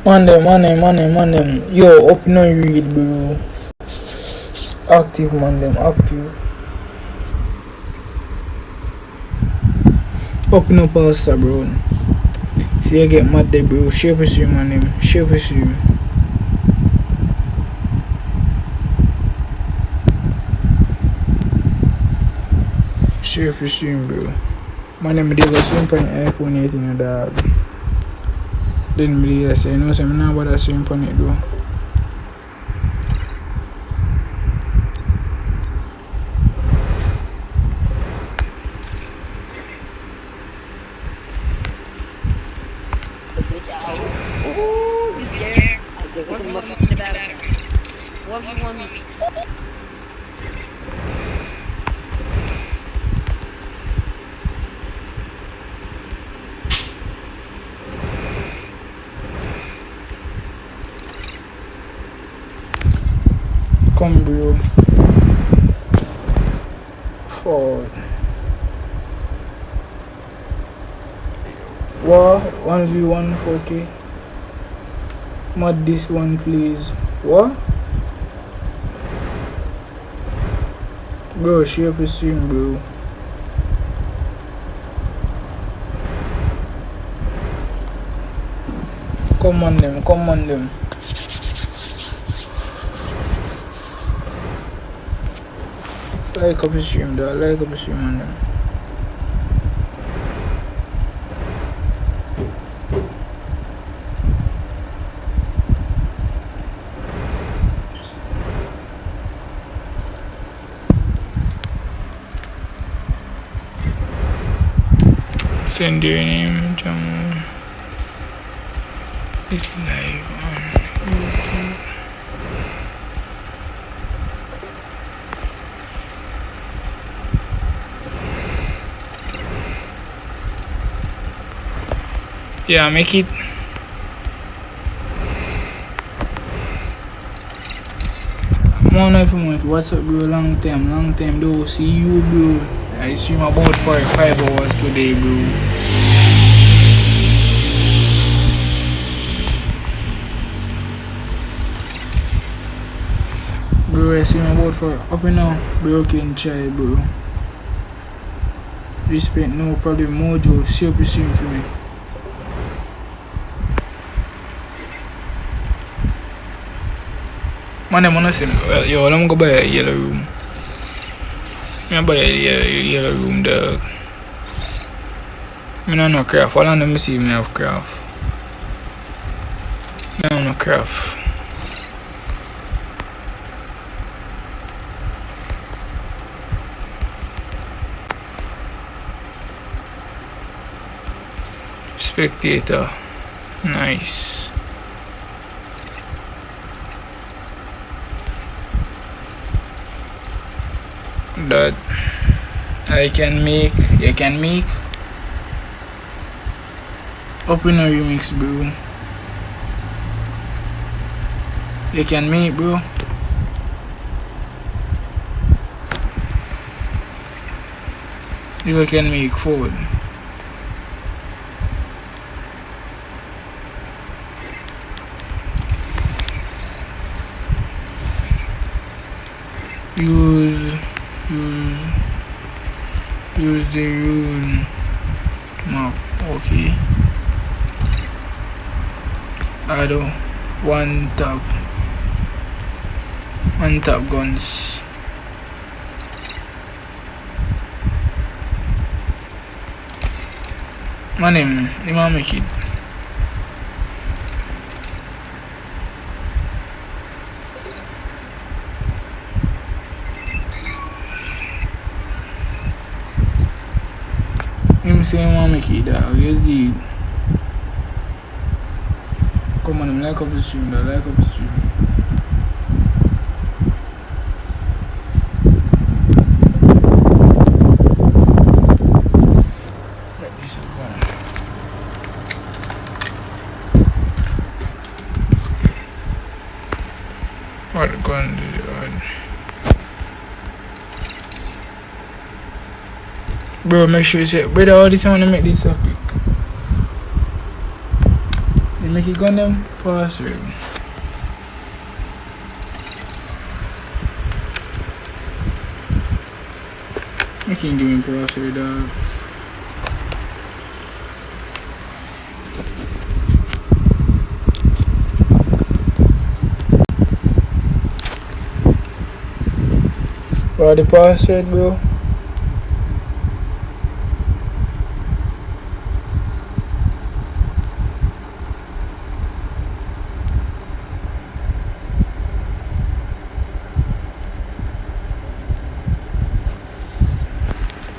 Man them. Yo, up no read, bro. Active, man them, active. Up no pastor, bro. See, I get mad there, bro. Shape with you, man them. Shape with you. Shape with you, bro. Man them, they was swim on iPhone 18, dog. Then me say, no, so I'm not about to swim on it, though. Ooh, you scared? One for one. Come, bro. Forward. What? 1v1 4K. Mod this one, please. What? Bro, shape is soon, bro. Come on them. Like up the stream, dog. Like up the stream on them. Send your name, Jamu. It's live on YouTube. Yeah, make it. What's up, bro? Long time, though. See you, bro. I stream about for 5 hours today, bro. Bro, I stream about for up and now. Broken child, bro. Respect, no problem. Mojo, see up you stream for me. Man, I'm gonna say, yo, let me go buy a yellow room. I'm buy a yellow room, dog. I don't know craft. All of them see me have craft. I don't know craft. Spectator. Nice. That I can make, you can make. Open a remix, bro. You can make, bro. You can make food. Use the rune map. Okay. Add one tap guns. My name Imam Kid. Say Imam Kid, where's he? Come on, like up the stream, like up the stream. This is one. What gun do you add? Bro, make sure you say, brother, all this I wanna make this so quick. You make it gun them password. I can't give him password, dog. What the password, bro?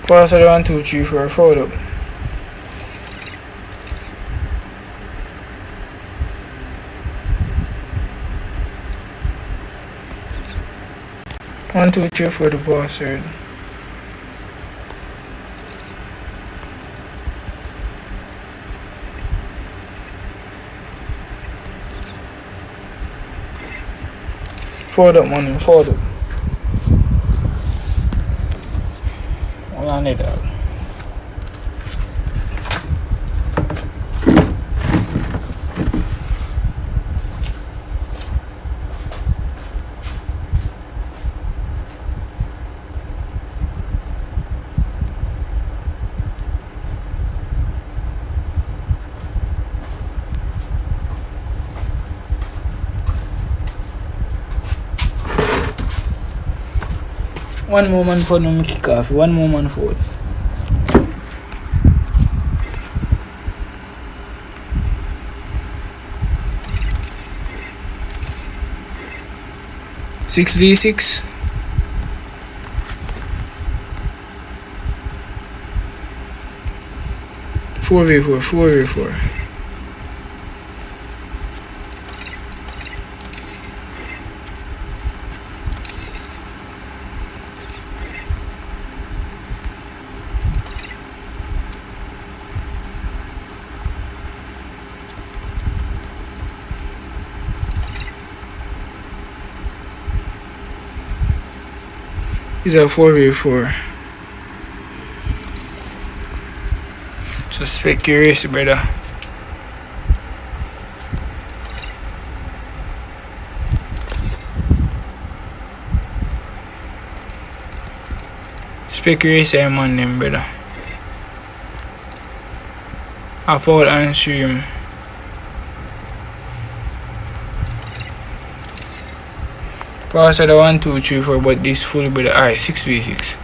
Password 1 2 3 4 4 up. One, two, three for the password. Forward up, money, forward up. All I need that. One moment for no kick off. One moment for it. Six v six. 4v4. 4v4. These are 4v4. Suspect curious, brother. Speculate I'm on them, brother. I fall and stream. Password 1 2 3 4, but this full, brother. Alright, 6v6.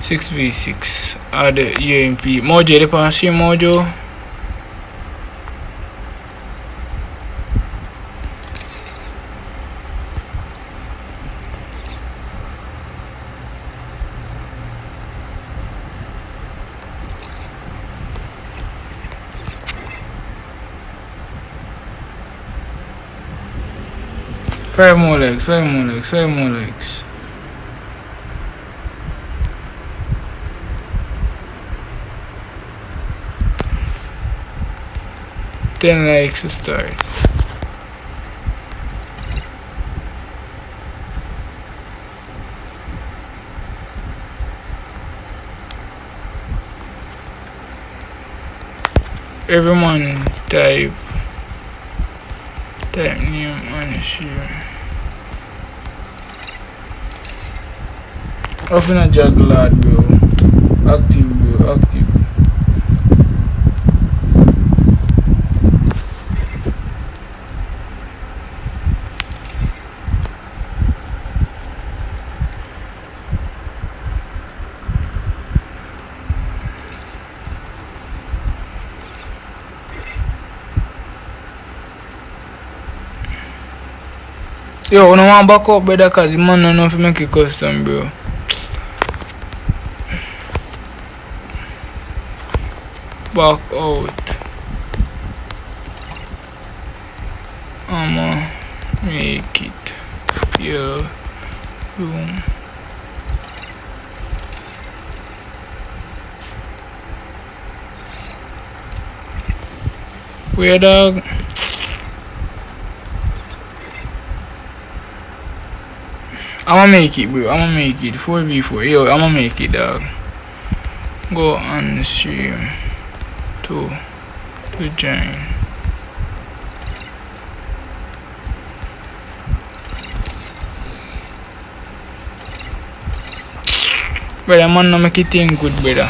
6v6. Add the UMP. Mojo, the pan stream, Mojo. Five more legs. 10 likes to start. Everyone type name and share. Open a juggler, bro. Active. Yo, no one back up, brother, cause the man don't know if you make a custom, bro. Back out. I'ma make it your room. Where, dog? I'ma make it, bro. 4v4. Yo, I'ma make it, dog. Go on stream to join. Brother, man, no make it think good, brother.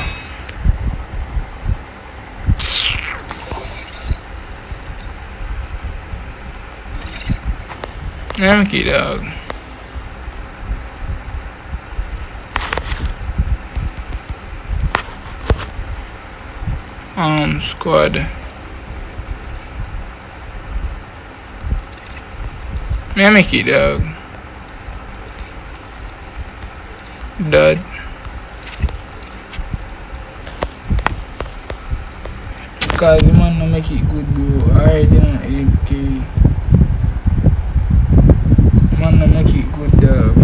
Let me keep dog. Squad. Let me make it dog. Dad. Cause the man no make it good, bro. Alright, you know, okay. Man no make it good, dog.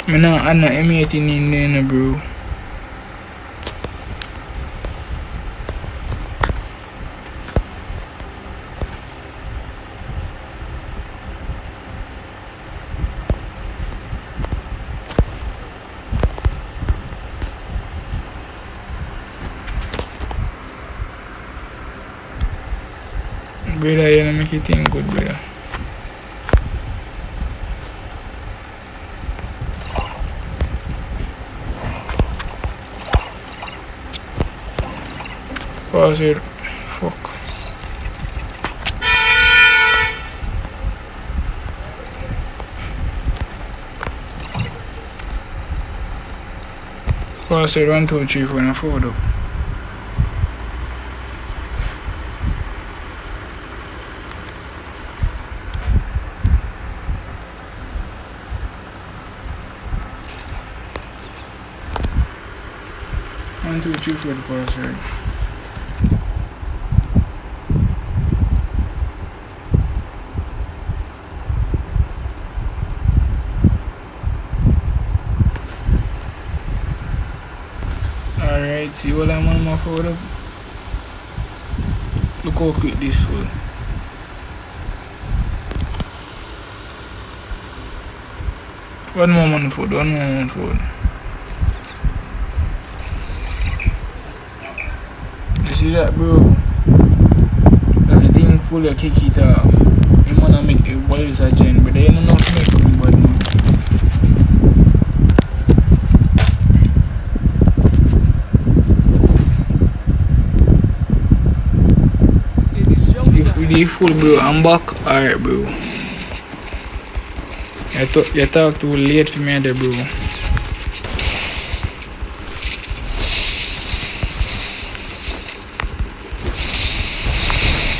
Me not add no M18 in there, no, bro. Brother, you know, make it think good, brother. Pause it. Fuck. Pause it. 1, 2, 3, 4, and 4 though. One, two, three for the password. Alright, see what I'm on my photo. Look how quick this full. One more on the food, one more on the food. You see that, bro? That's the thing full, you kick it off. You wanna make everybody else a giant, but they don't know how to make them bad, man. If we did full, bro, I'm back. Alright, bro. You talk too late for me there, bro.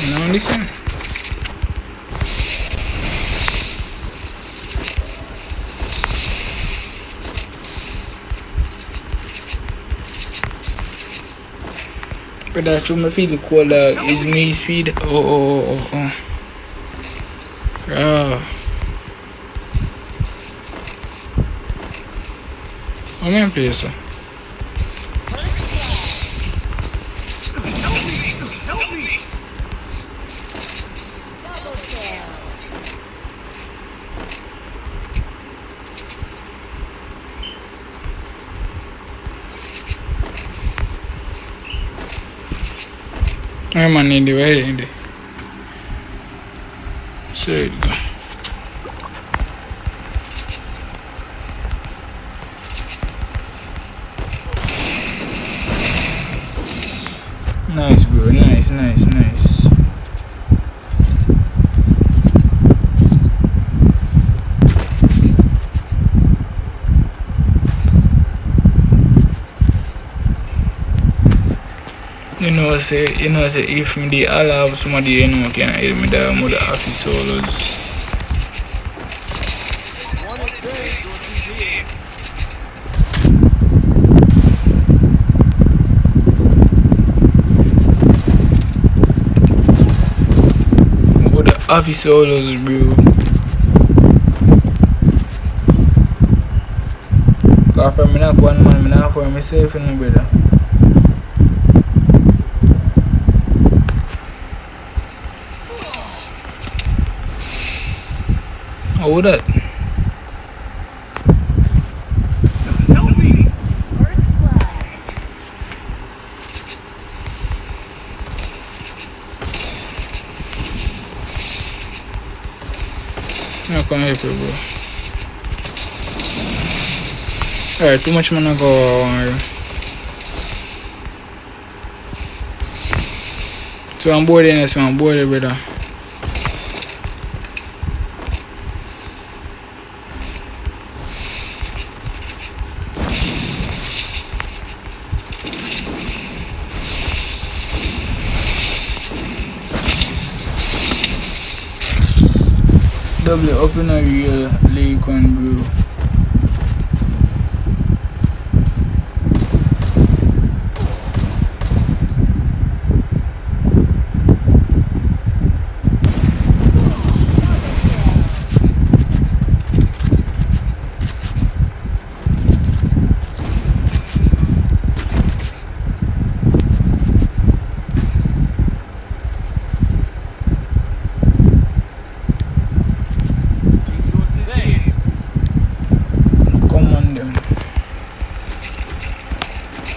You know, listen. But that's what me feel cold, is me speed. Oh. How many players, sir? I'm on the way in there. So it go. Nice, bro. Nice. You know, say if me all have somebody you know can help me the mother office solos. Office solos, bro. Cause for me not one man, me not for myself, no brother. How that? come help you, bro. Alright, too much money go. So I'm bored in this one, bored, brother. Double open a real lake on, bro.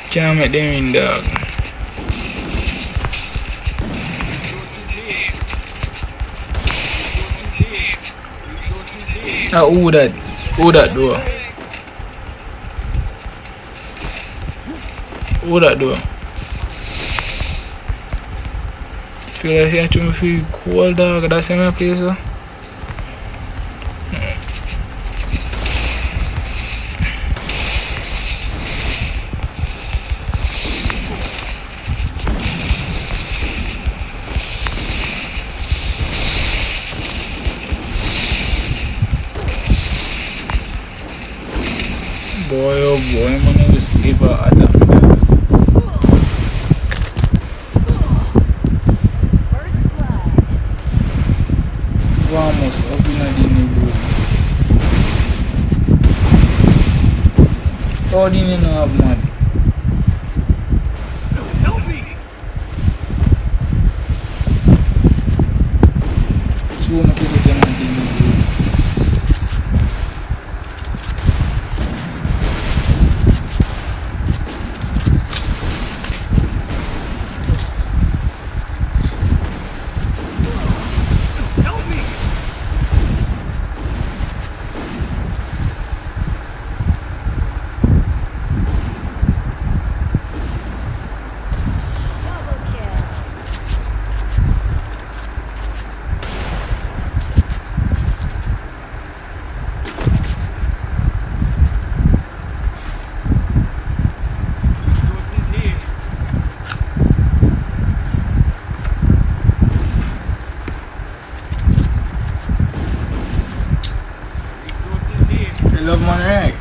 Can't make them in, dog. Who that? Who that door? Who that door? Feel like I to feel cold, dog. That's my place, though. Boy, oh boy, my name is Eva Adam. First blood. Vamos, open a dini, bro. Oh, dini no have mad. So, I'm going to get them a dini, bro. Double kill. I love man, right?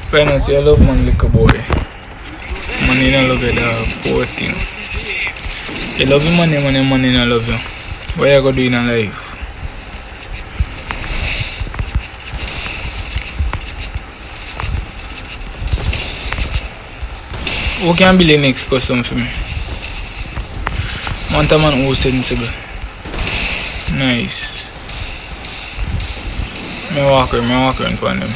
Finance, I love man like a boy. Man, you don't love the poor thing. You love your money, money don't love you. What you gonna do in life? Who can be the next custom for me? Man who sensible. Nice. Me walk around upon them.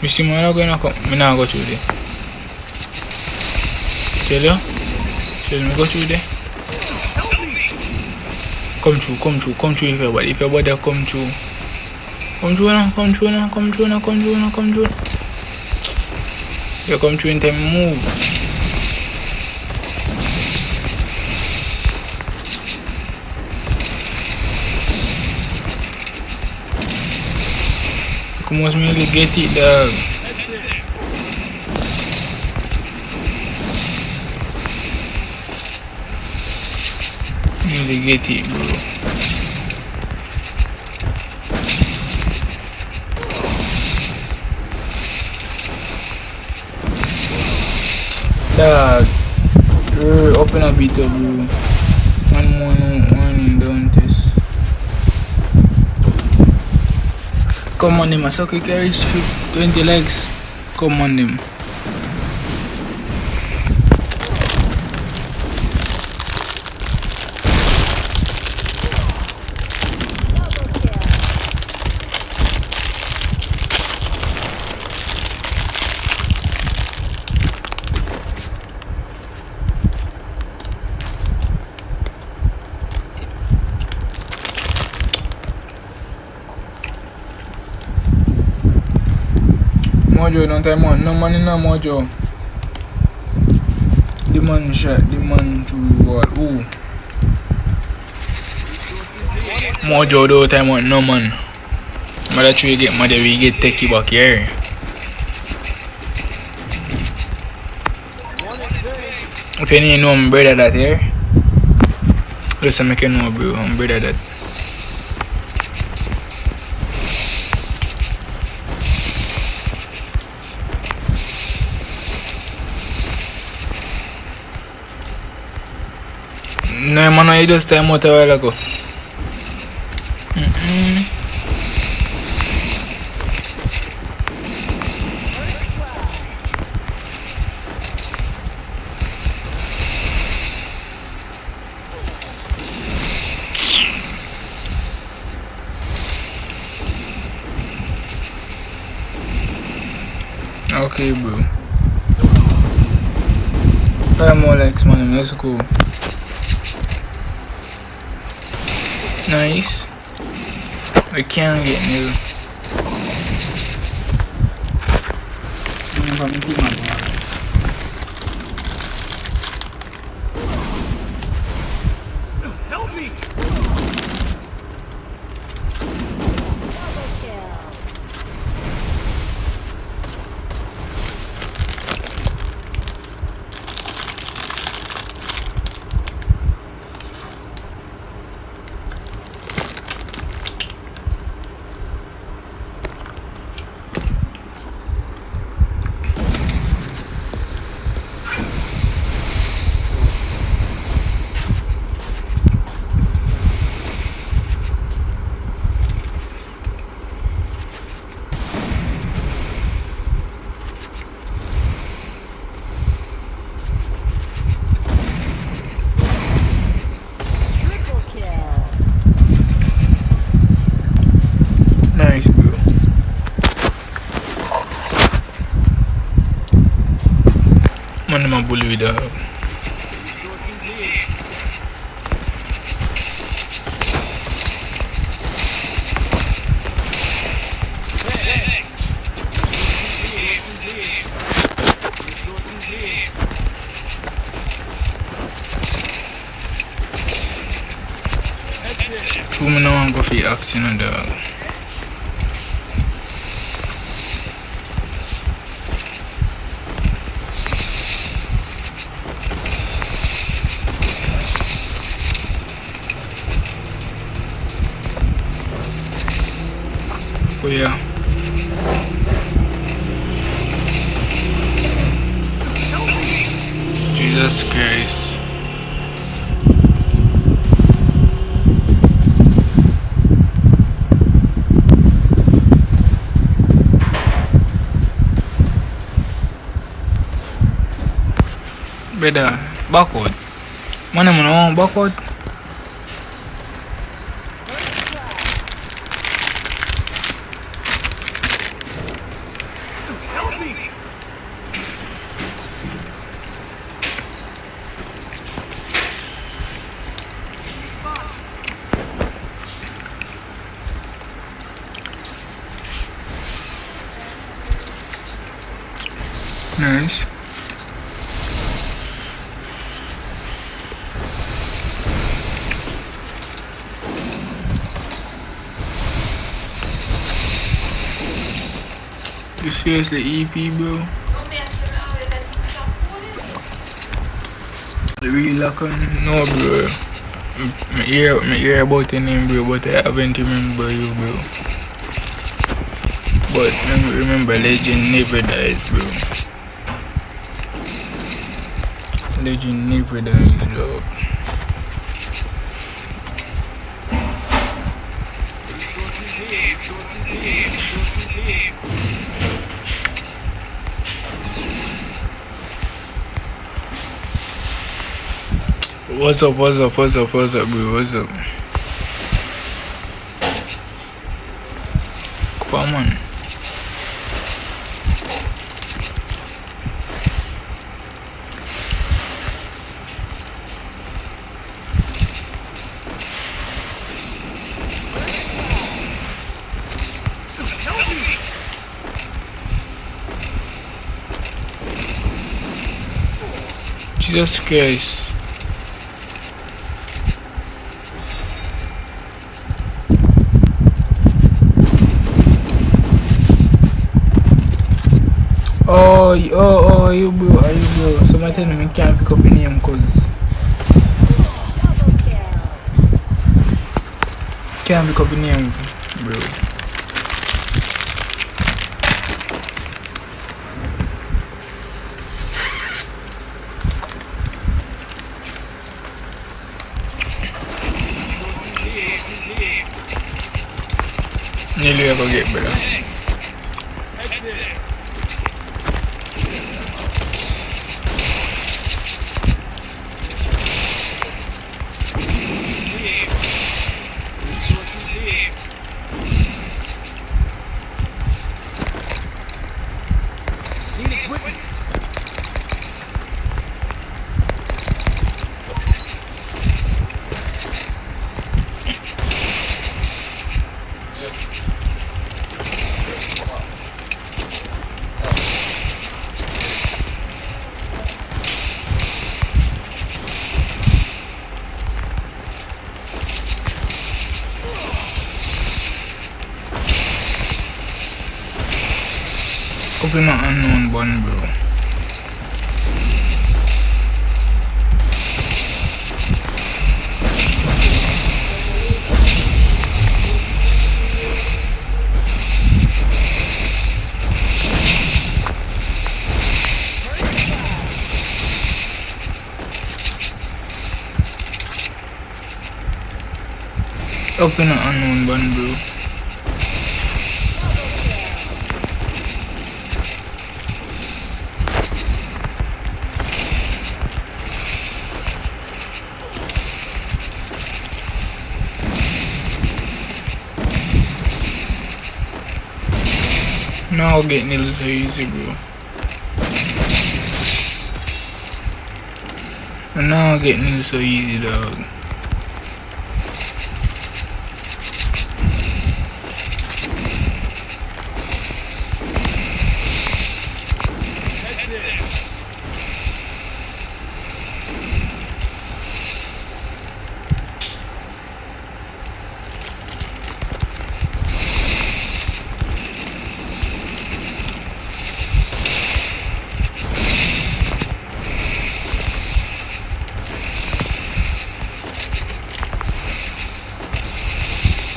You see me not going to come, me not go through there. Tell you? Tell me go through there. Come through if your body come through. Come through now. You come through in time, move. You must really get it, dog. Really get it, bro. Dog, open a bit, bro. One more, one down test. Come on, them. I suck you can reach 20 likes. Come on, them. mojo, don't time out. No man in no mojo. The man shot, the man through the wall. Ooh. Mojo don't time out, no man. Mother tree get mother, we get techie back here. If you know I'm brother that here. Listen, make you know, bro. I'm brother that. No, man, you just time out a while ago. Okay, bro. 5 more likes, man. Let's go. Nice. We can't get new. Help me! Nice, bro. Man, I'm a bully with that. True, me no want go for action on dog. Oh yeah. Jesus Christ. Better backward. Man, I'm on backward. Help me! Nice. You seriously EP, bro? The real lock on? No, bro. Me hear about your name, bro, but I haven't remember you, bro. But remember, legend never dies, bro. Legend never dies, dog. What's up, bro? What's up? Come on. Jesus Christ. Oh, you bro, So my telling me can't pick up your name cause Double kill. can't pick up your name, bro. Nearly ever get better. Open an unknown bun, bro. Open an unknown bun, bro. Now getting a little easy, bro. And now getting it so easy, dog.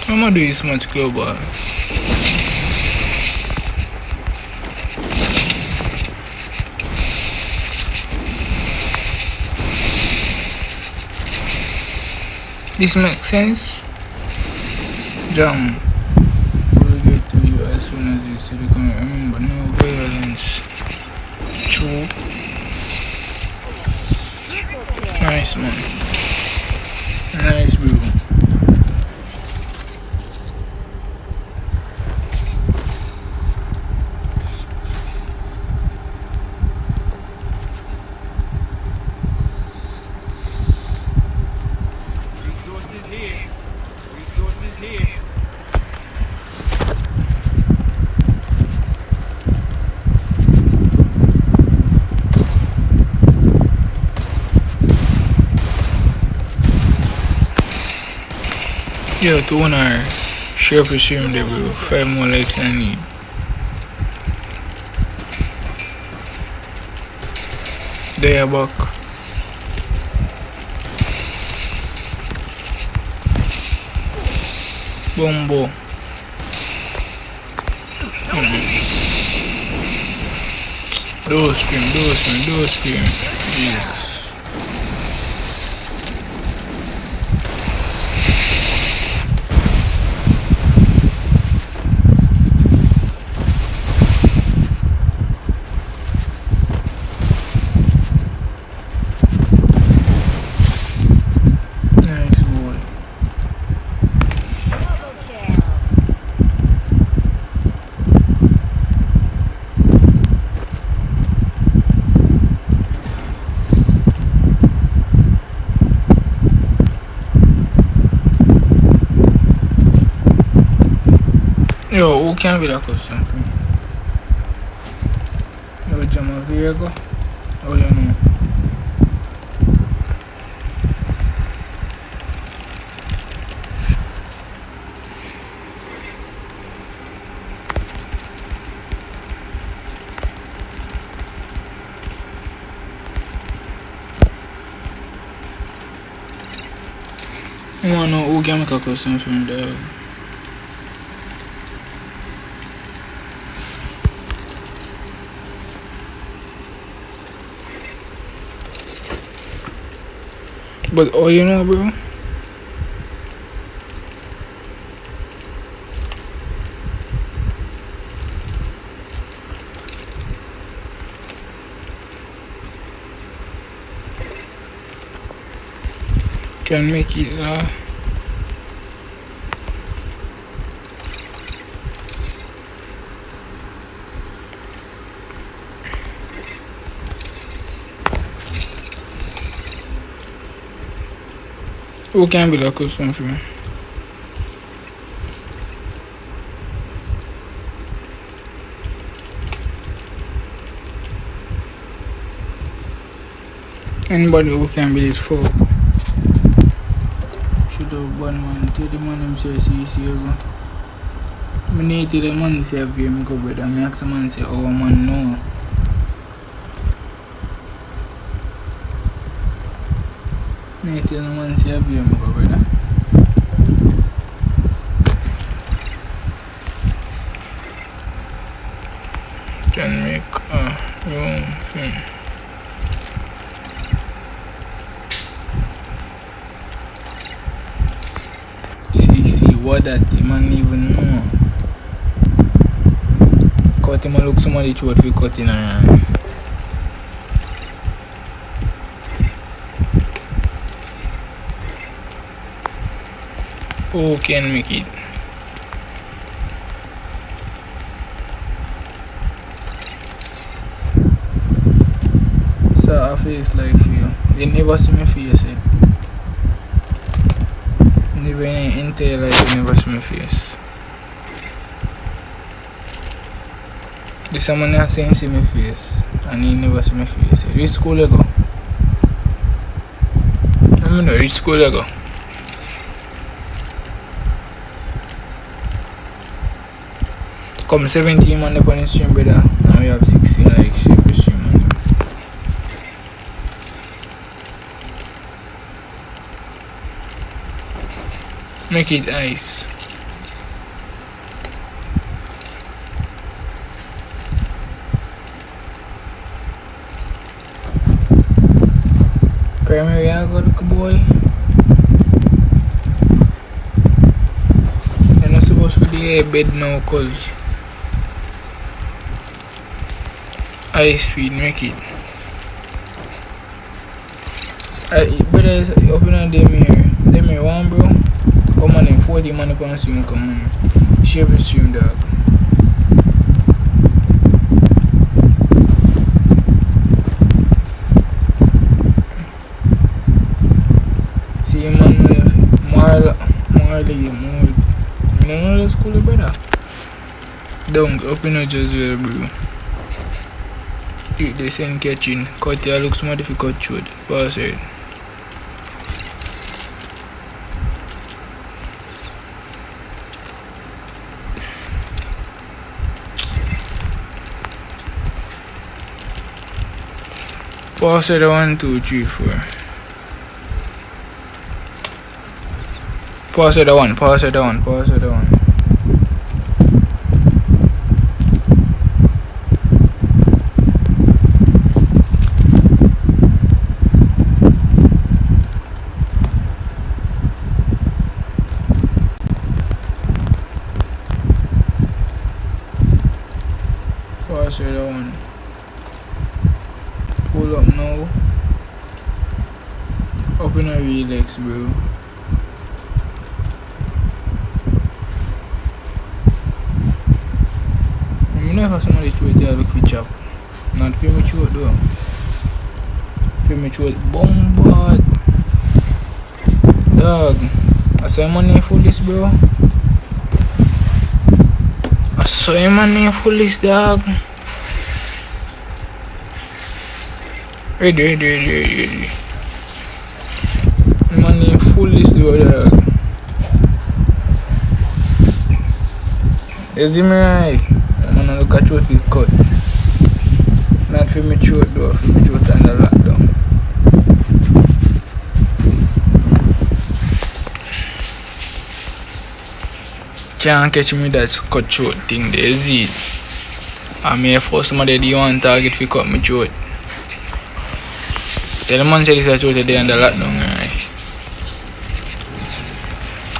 I'm gonna do this much global. This makes sense? Jam. We'll get to you as soon as you see the comment. Remember, no violence. True. Nice, man. Nice, bro. Yo, to one hour, share for stream there, bro. 5 more likes I need. They are back. Bombo. Do scream. Jesus. Yo, who can be that question for me? Yo, Jama Virgo? Oh, you know. I wanna know who can make a custom from there. But oh, you know, bro. Can make it who can be like custom for me? Anybody who can be this for? Should have one man. Tell the man himself see you go. I need to the man say a game go brother. I ask the man say oh man no. I need to the man say a game go brother. Can make room thing. See what that man even know. Cut him and look somebody throat for cutting around. Who can make it? So I face like you. You never see me face it. Never in entire life you never see my face. This someone has saying see my face and he never see my face. Which school you go? I mean which school you go? Come 17 man up on the stream brother. Now we have 16 like shape stream man. Make it ice. Primary I got a boy. You're not supposed to be a bed now cause ice speed make it. Brother is open on them here one bro. Come on in 40 man upon the stream come on. Share the stream dog. See man more you know the school brother. Don't open up just well bro. Eat this and catching. Cut here looks more difficult should. Pass it. Pass it 1, 2, 3, 4. Pass it 1, pass it 1, pass it 1. Pass it 1. Pull up now. Open a relax, bro. I'm never somebody throw it there look for chop. Not feel me throw it though. Feel me throw it bombard. Dog. I saw my name full list, bro. I saw my name full list, dog. Ready. Money full list though. You see me right? I'm gonna look at you if it's cut. Not for me throat though, for me throat under lockdown. can't catch me that cut throat thing there, is it? I may force somebody the one target to cut my throat. Tell the man say this is throat today and the lockdown, right?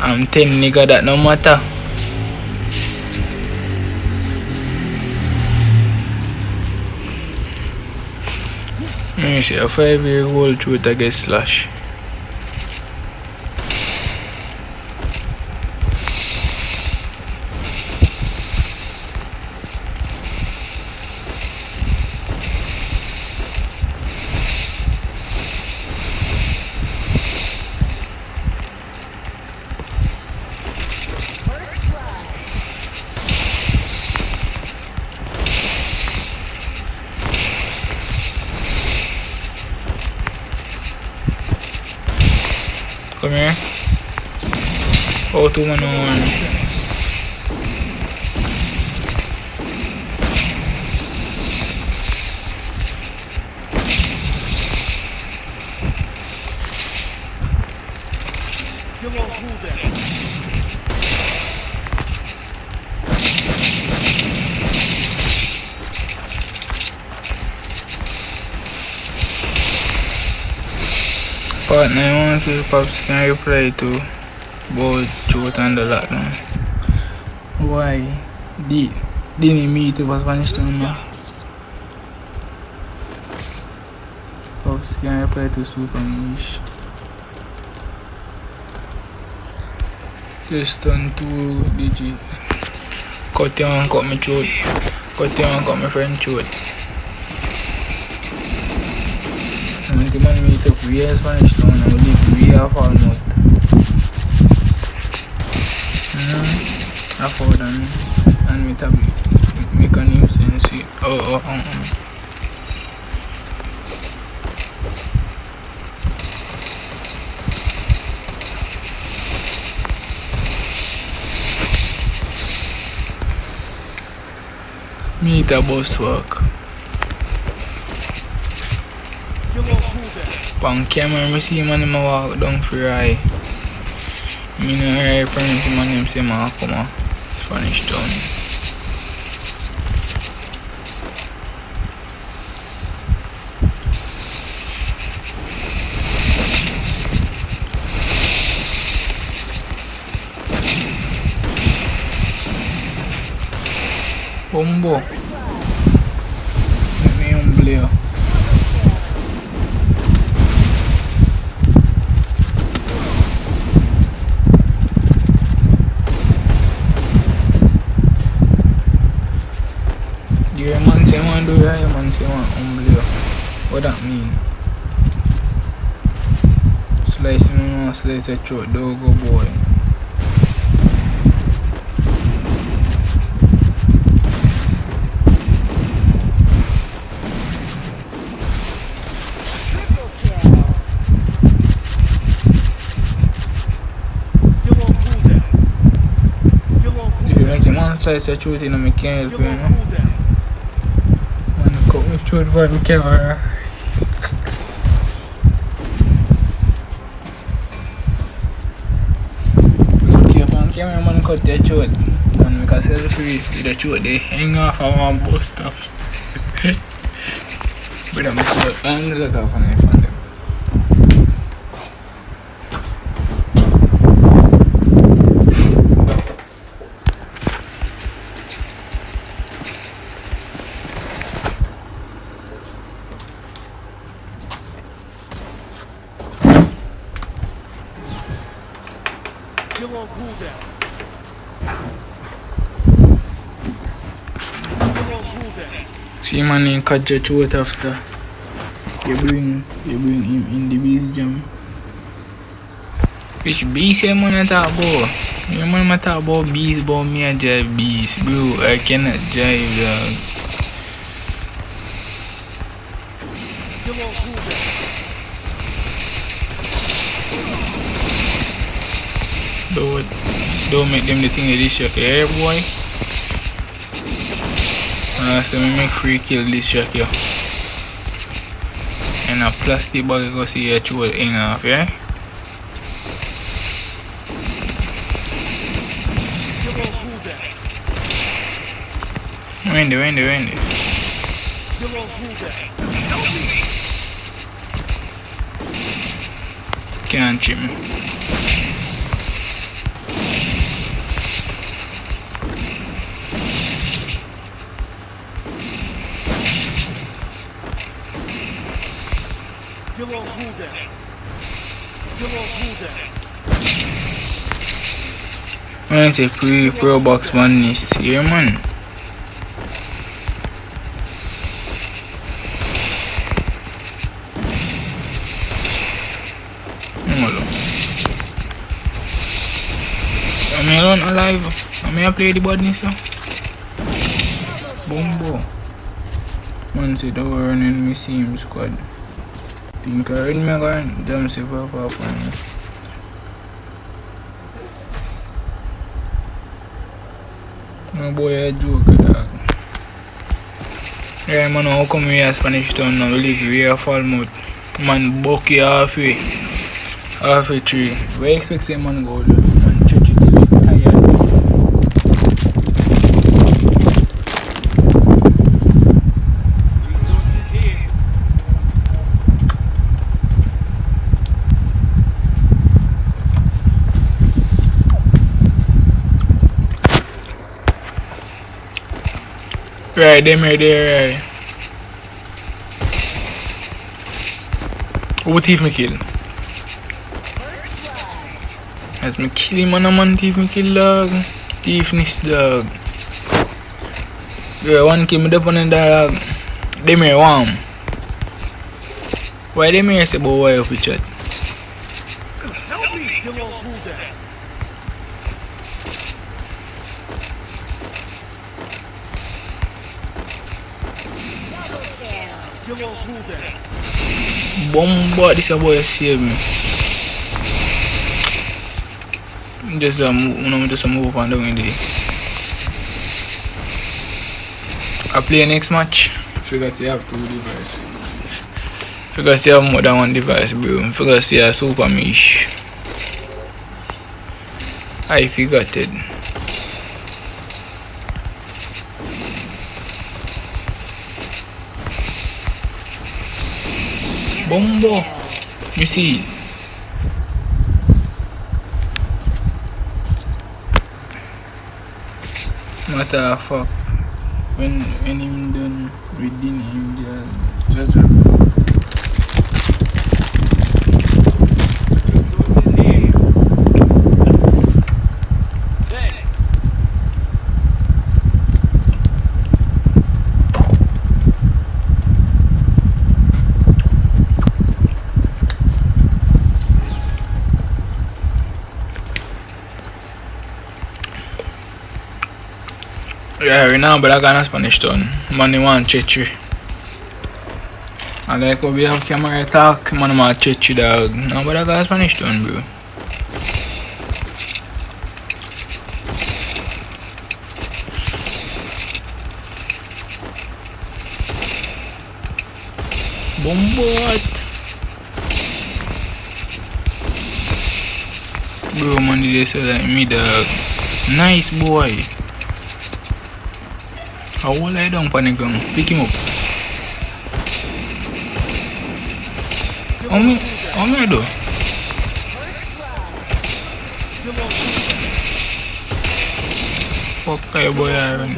I'm 10 nigga, that no matter. Let me see, a 5-year-old throat I get slash. First blood. Come here. Oh, 2-1-1. Partner, I want to Pops can reply to both throat and the lockdown. Why? Didn't meet was Spanish town now. Pops can reply to Super Niche. Just on 2 digit. Cut you and cut me throat. Cut you and cut my friend throat. When the man meet up, we are Spanish town and we are Falmouth. I found and me tab me can use and see. Meet a bus work. On camera, I see man walk down for eye. Me no eye promise man him say man come a Spanish town. Bombo. Let me humble. Yeah, man say man do ya, man say man humble. What that mean? Slice me no slice a throat, dog go boy. If you like a man slice a throat, you know me can't help you, you know? Cut me throat by the camera. Look here, man, camera man cut your throat. And make a selfie with the throat, they hang off of one bus stuff. But I'm going to look off on them. Still on cooldown. See man in cut your throat after you bring him in the beast jam. Which beast you man talk about? You man talk about beast, but me a drive beast, bro. I cannot drive dog. Still on cooldown. Don't make them the thing that this shot here, boy. So me make free kill this shot here. And a plastic bag go see your throat hang off, yeah? Wendy. You're on cooldown. Can't cheat me. You're on cooldown. You're on cooldown. When I say pro box madness, yeah man. Am I alone alive? Am I play the badness now? Bombo. Man say don't run in me see him squad. Think I read me going, damn say papa upon me. No boy a joke dog. Yeah man, how come we a Spanish town now? We live here a fall mouth. Man bucky halfway. Halfway tree. We expect say man go there. Man church it till it tired. Resources here. Right, them right there, right. What thief me kill? As me kill him and a man thief me kill dog. Thiefness dog. Yeah, one kill me up on the dog. Them here warm. Why them here say about why up with chat? Help me. You're on cooldown. You're on cooldown. Bomba, this a boy save me. Just move on down in the. I play next match. Forgot you have 2 devices. Forgot you have more than 1 device, bro. Forgot you have super mish. I forgot it. Bombo. You see. Matter of fact, when him done reading him just Resources here. Thanks. yeah, we now but I got a Spanish town. Money want chechi. And like we have camera talk, man want chechi dog. No but I got a Spanish town, bro. Bombot. Bro, man, they say like me dog. Nice boy. How will I down pan the gun? Pick him up. How me I do? Fuck that boy I run.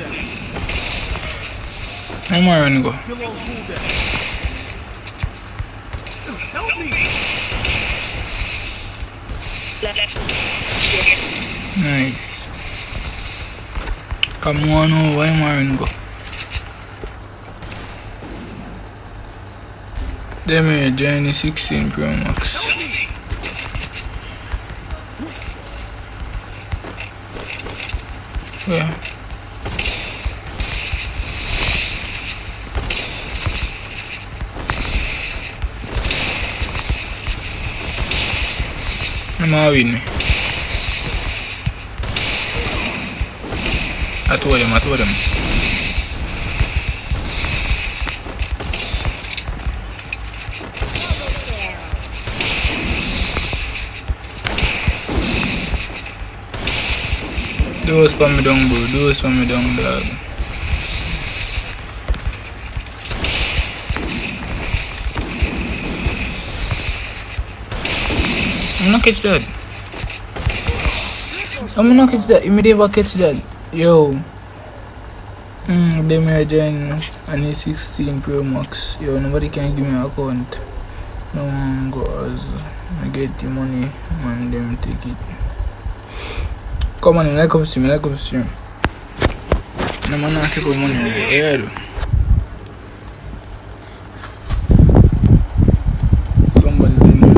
I'm run go. You're on cooldown. Help me. Nice. Come on over, I'm run go. Them here journey 16 Pro Max. Yeah. I'm gonna win me. I told him. Do spam me down, bro. Do spam me down, dog. I'm not catch that. I'm not catch that. You may never catch that. Yo. They may join an A16 Pro Max. Yo, nobody can give me an account. No one goes. I get the money, man. Them take it. Come on, like up stream, like up stream. No man, not take up money. Yeah. Somebody let me.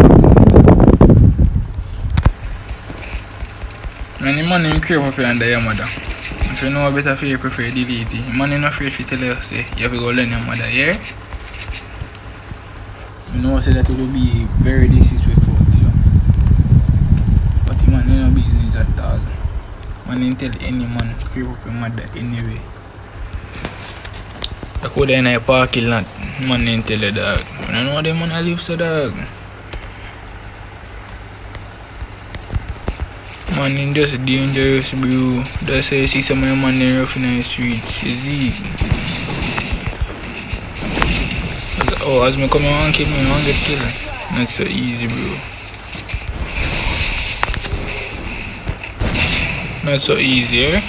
Man, the man in crave up here under your mother. If you know better for you, prefer delete it. Man, you're not afraid to tell you, say, you have to go learn your mother, yeah? You know, say that will be very disrespectful to you. But the man, you know business at all. Man, didn't tell any man, creep up your mother anyway. I could end a parking lot. Man, didn't tell you, dog. I know the man I live, so dog. Man, in just dangerous, bro. That's why you see some of your man in rough in the streets. You see? Oh, as me come here and kill me, I want to get killed. Not so easy, bro. Not so easy, eh?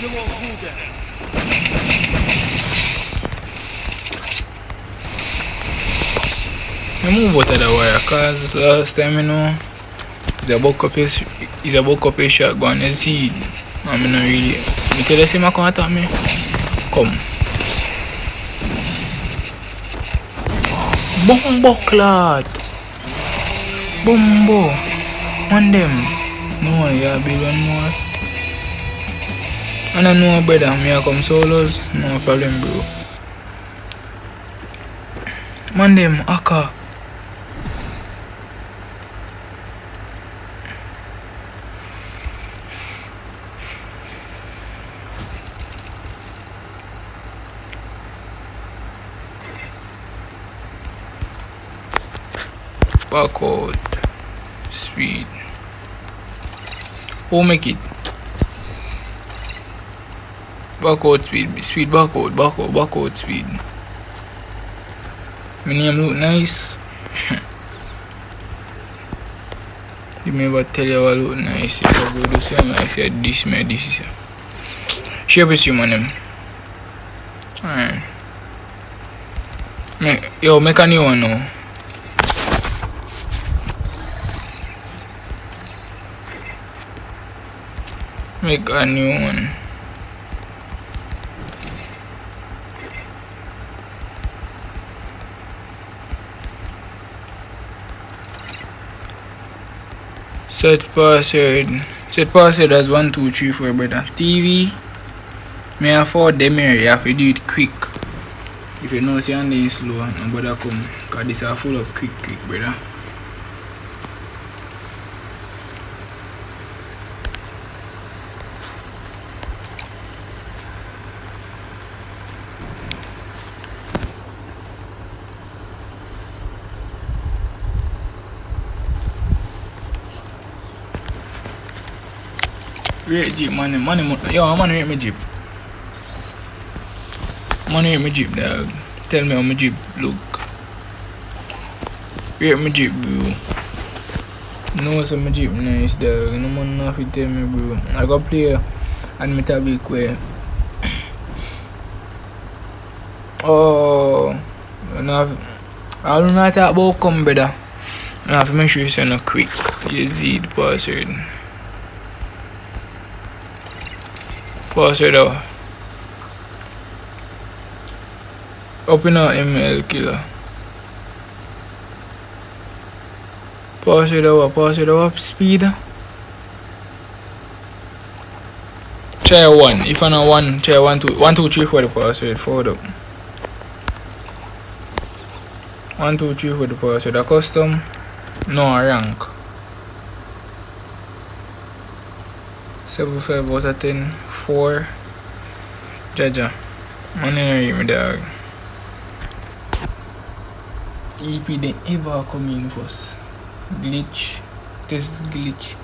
You won't hold that. I move out of the wire, cause last time, you know, it's about copy shotgun, you see? I mean, not really. You tell us him I can't attack me? Come. Bombo clot. Bombo. On them. No, yeah, build one more. And I know, brother, me I come solos. No problem, bro. Man, them, akka. Back out. Speed. Who make it? Back out speed. Speed back out speed. My name look nice. You may ever tell you I look nice. If I go do something I said this man, this is share with you man them. Alright. Yo, make a new one now. Make a new one. Set password. Set password as 1 2 3 4 brother. TV. May afford them here. You have to do it quick. If you know say and then slow, no brother come. Cause this are full of quick brother. Rate Jeep, money, yo, money rate me Jeep. Money rate me Jeep, dog. Tell me how my Jeep look. Rate me Jeep, bro. No, so my Jeep nice, dog. No man have to tell me, bro. I go play and me tell big way. Oh, I don't know talk about come, brother. I have to make sure you send a quick. You see the password. Password out. Open our ML killer. Password out speed. Try 1. If I know 1, try 1 2 1 2 3 for the password. Forward up. 1 2 3 for the password. A custom. No rank. 7.5 out of 10. 4. Jaja. Money me dog. EP didn't ever come in first. Glitch. This glitch.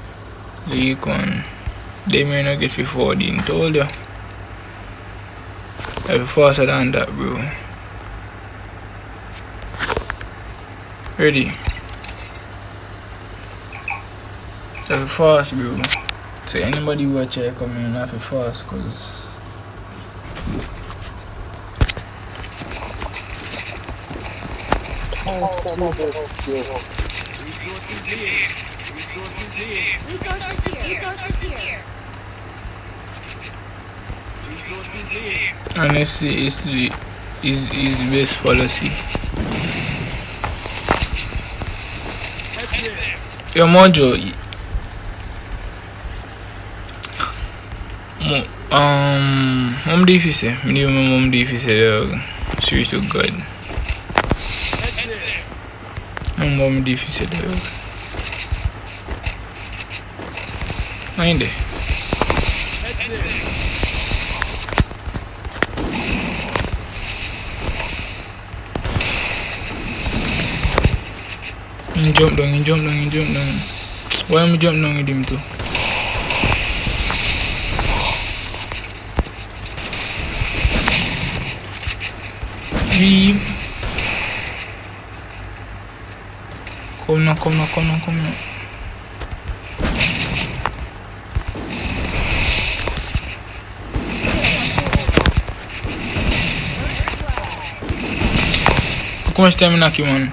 Leak one. They may not get 14. Told ya. I'll be faster than that, bro. Ready. Have to fast, bro. So anybody who watch it come in, have to fast, cause Resources here. Resources here. Resources here. Resources here. Resources here. honestly, it's the best policy. Head there. Yo, Mojo. Mom difficile. Me do my mom difficile, dog. Sweet to God. Head there. My mom difficile, dog. Mind it. Head there. He jump down. Why am I jump down with him too? Come now. How much time I knock you, man?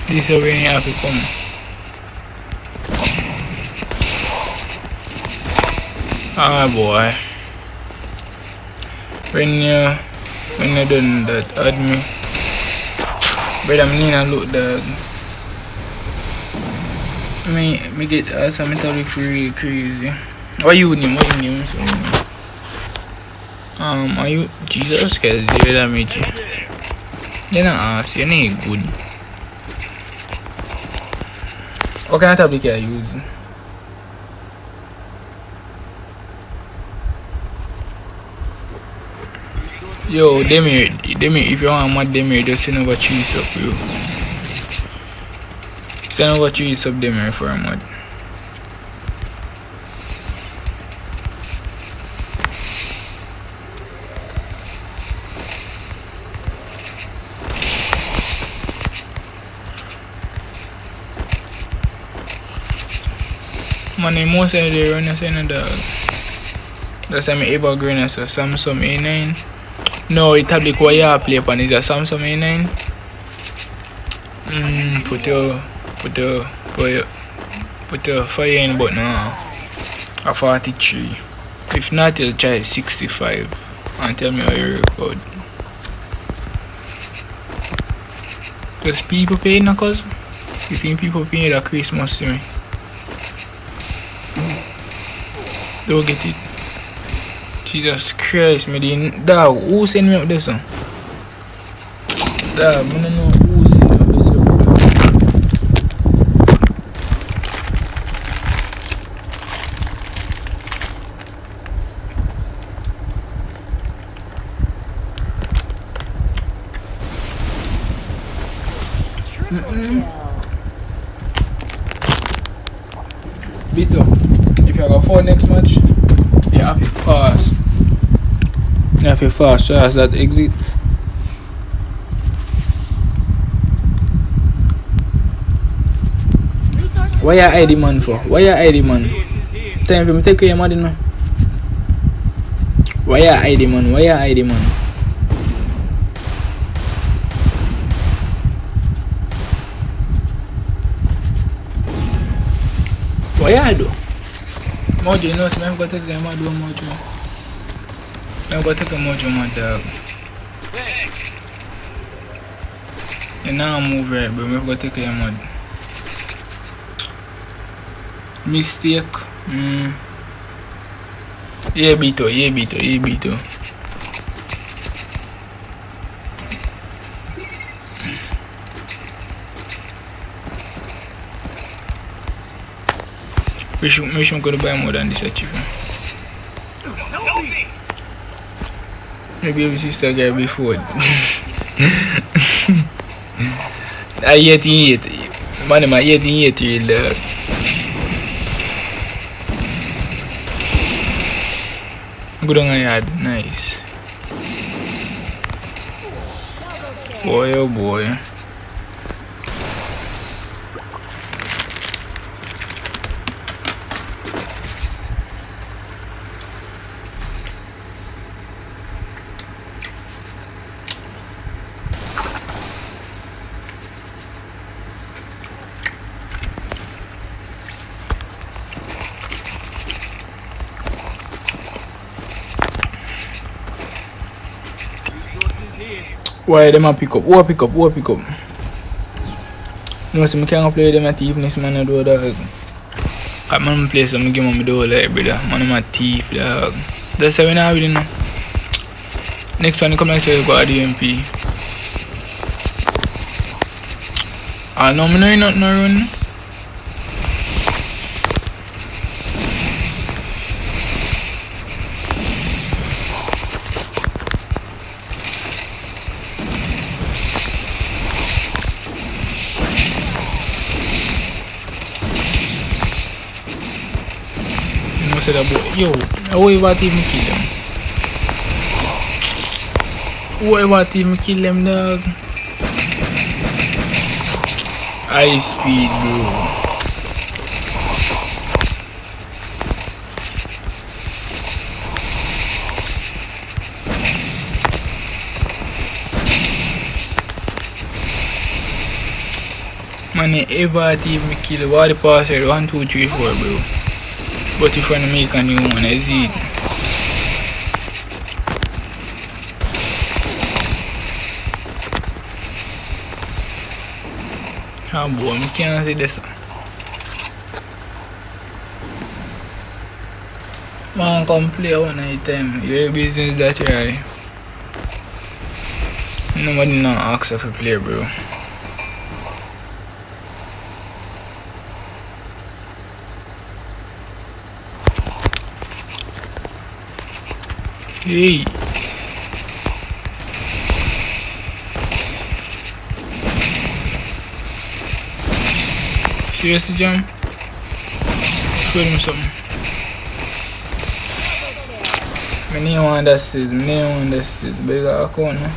This is where you have to come. Ah, boy. When you done that, add me. Brother, I need a look, dog. Me get some metallic for really crazy. What you name? So, are you Jesus? Cause you're that me. You're not ass. You're not good. What kind of tablet are you using? Yo, Demir, if you want mod Demir, just send over 3 sub, bro. Send over 3 sub Demir for a mod. Man, most of the runners in the dog. That's why I'm able to run a Samsung A9. No, it tablet what you play upon is a Samsung A9. Put your fire in, but no, a 43. If not, you'll try 65 and tell me how you record. Because people paying a cause. You think people paying that Christmas to me? Don't get it. Jesus Christ, me didn't. Dog, who sent me up this one? Dog, I don't know who sent me up this one. Bito, if you have a next match, you have to pass. You have to fast, so as that exit. Why you ID man for? Why you ID man? Time for me take your money now. Why you ID man? Why you ID man? Why you do? Mojo, you know, so I'm going to take them out do Mojo. I'm going to take a Mojo, my dog. And now I'm move right, but I'm going to take a mod. Mistake. Yeah, Bito. We should go to buy more than this achievement. Maybe your sister guy before. I yet man, my yet will good on my yard, nice. Boy, oh boy. Resources here. Why them a pick up? Who a pick up? Who a pick up? No, so I can't play them at thiefness, man. I do that. I man play some game on me do like brother. Man, I'm a thief, dog. That's how we now really know. Next one, you come and say you got a DMP. I know me know you not no run. Say that boy, yo, whoever team me kill them. Whoever team me kill them, dog. High speed, bro. Man, ever team me kill what the password 1, 2, 3, 4, bro. But if you want to make a new one, I see it. Ah boy, I can't see this. Man, come play one night time. Your business that you are. Nobody not ask if you play, bro. Hey. Seriously, Jam? Show them something. My name understood. My name understood. Big account, no?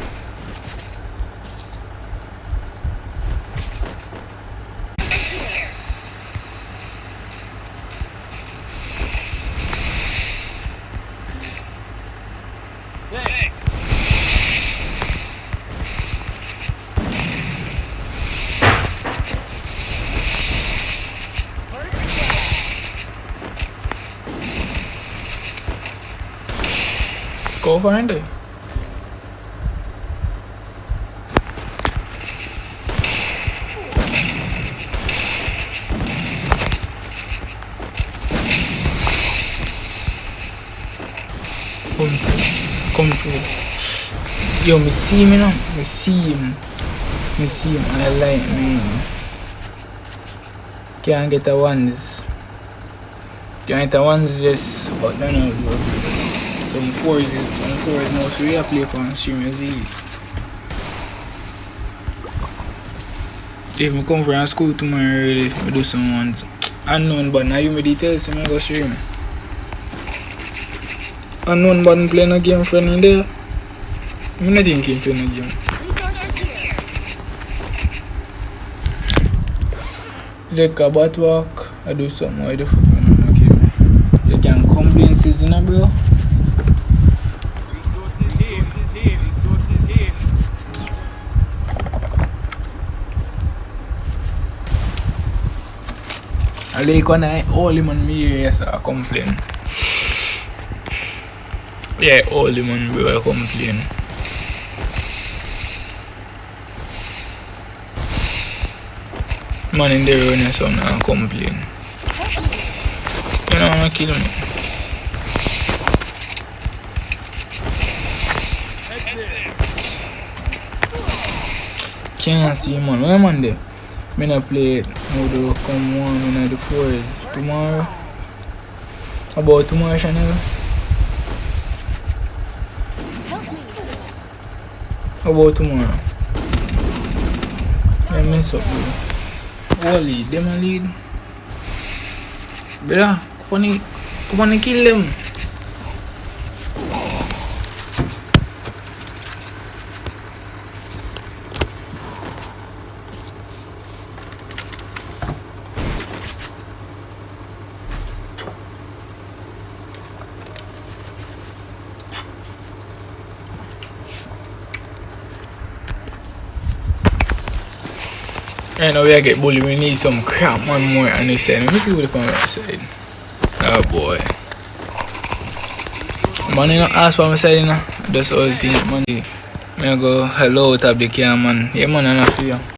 Go find it. Come through. Yo, me see him, you know? Me see him. I like me. Can't get the ones. Can't get the ones, yes. But no, no, no. Some fours now, so we are play on stream, you see. If I come from school tomorrow early, I do some ones. Unknown, but now you me details, so I go stream. Unknown button playing a game friend in there. I'm not thinking playing a game. Zeka bat walk, I do something with the foot. Okay. You can complain season, bro. I like when I all him on me, yes, I complain. Yeah, all him on bro, I complain. Man in the road, so I complain. You don't wanna kill me. Can't see man, where man there? Me not play it. Now do come one in the forest tomorrow. About tomorrow, Chanel? About tomorrow? I mess up, bro. Holy, them a lead. Brother, come on and kill them. I know we get bully, we need some crap man more on this side. Let me see what the on the side. Oh boy. Man, you know, ask for my side, you know. That's all thing, man. I go hello to the camera, man. Yeah, man, I'm not for you.